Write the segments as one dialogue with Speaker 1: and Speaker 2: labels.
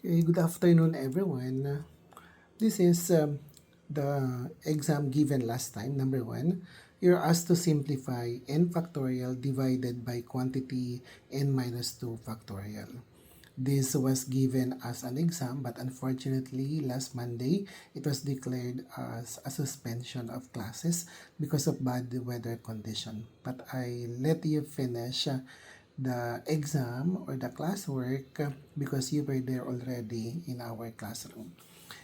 Speaker 1: Good afternoon, everyone. This is the exam given last time, number 1. You're asked to simplify n factorial divided by quantity n minus 2 factorial. This was given as an exam, but unfortunately, last Monday, it was declared as a suspension of classes because of bad weather condition. But I let you finish the exam or the classwork because you were there already in our classroom.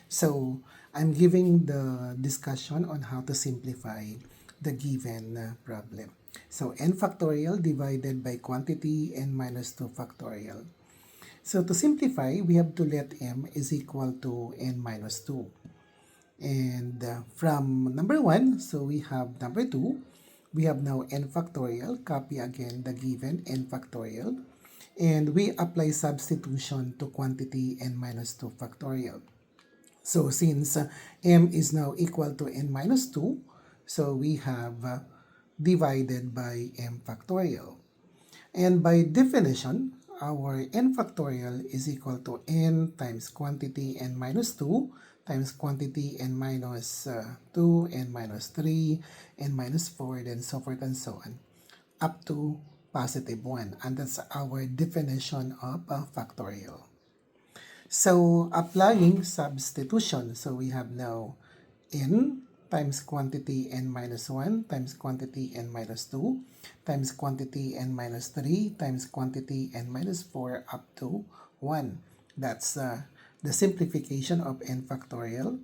Speaker 1: So, I'm giving the discussion on how to simplify the given problem. So, n factorial divided by quantity n minus 2 factorial. So, to simplify, we have to let m is equal to n minus 2. And from number 1, so we have number 2. We have now n factorial. Copy again the given n factorial. And we apply substitution to quantity n minus 2 factorial. So since m is now equal to n minus 2, so we have divided by m factorial. And by definition, our n factorial is equal to n times quantity n minus 2 times quantity n minus 2, n minus 3, n minus 4, then so forth and so on, up to positive 1. And that's our definition of factorial. So, applying substitution, so we have now n times quantity n minus 1 times quantity n minus 2 times quantity n minus 3 times quantity n minus 4 up to 1. That's the simplification of n factorial.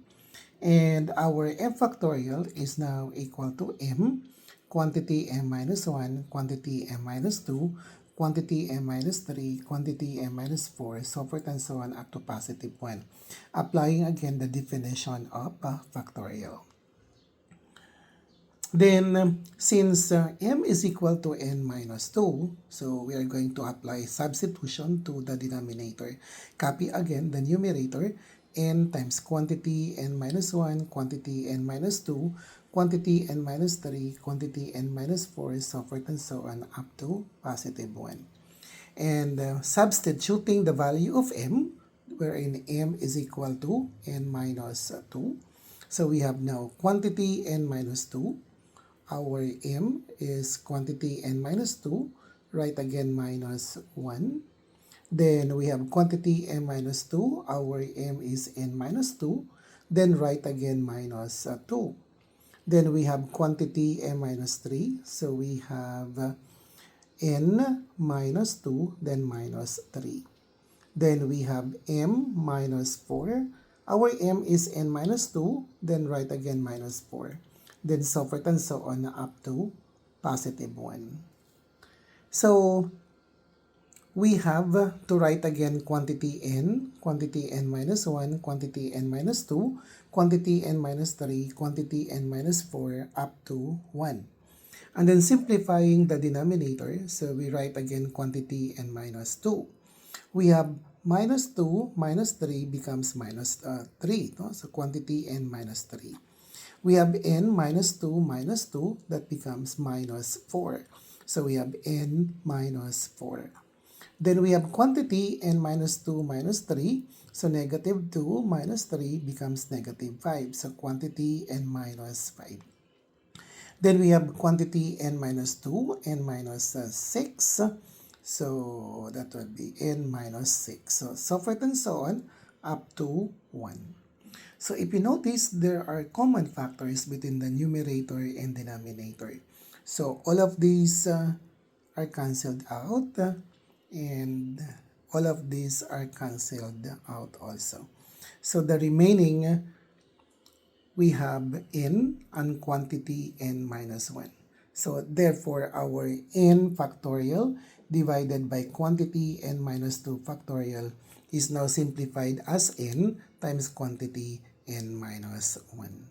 Speaker 1: And our m factorial is now equal to m, quantity m minus 1, quantity m minus 2, quantity m minus 3, quantity m minus 4, so forth and so on up to positive 1. Applying again the definition of factorial. Then, since m is equal to n minus 2, so we are going to apply substitution to the denominator. Copy again the numerator, n times quantity n minus 1, quantity n minus 2, quantity n minus 3, quantity n minus 4, so forth and so on up to positive 1. And substituting the value of m, wherein m is equal to n minus 2. So we have now quantity n minus 2. Our m is quantity n minus 2, write again minus 1. Then we have quantity n minus 2, our m is n minus 2, then write again minus 2. Then we have quantity n minus 3, so we have n minus 2, then minus 3. Then we have m minus 4, our m is n minus 2, then write again minus 4. Then so forth and so on up to positive 1. So, we have to write again quantity n minus 1, quantity n minus 2, quantity n minus 3, quantity n minus 4 up to 1. And then simplifying the denominator, so we write again quantity n minus 2. We have minus 2 minus 3 becomes minus 3. No? So quantity n minus 3. We have n minus 2 minus 2, that becomes minus 4. So we have n minus 4. Then we have quantity n minus 2 minus 3. So negative 2 minus 3 becomes negative 5. So quantity n minus 5. Then we have quantity n minus 2, n minus 6. So that would be n minus 6. So forth and so on up to 1. So if you notice, there are common factors between the numerator and denominator. So all of these are cancelled out, and all of these are cancelled out also. So the remaining, we have n and quantity n minus 1. So therefore, our n factorial divided by quantity n minus 2 factorial is now simplified as n times quantity n minus 1.